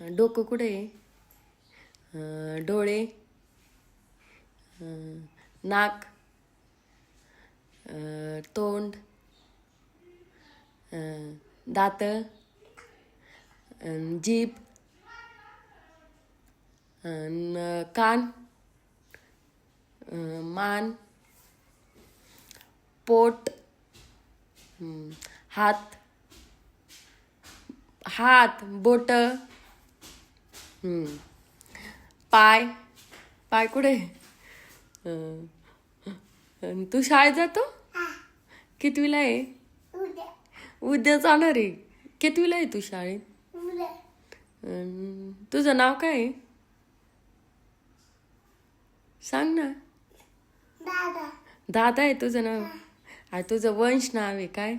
डोकं कुठे आहे? डोळे, नाक, तोंड, दात, जीभ, कान, मान, पोट, हात, हात, बोट, पाय, पाय कुठे? तू शाळेत जातो? कितवीला आहे? उद्या जाणार आहे. कितवीला आहे तू शाळेत? तुझं नाव काय आहे? सांग ना. दादा आहे तुझं नाव. तुझं वंश नाव आहे काय?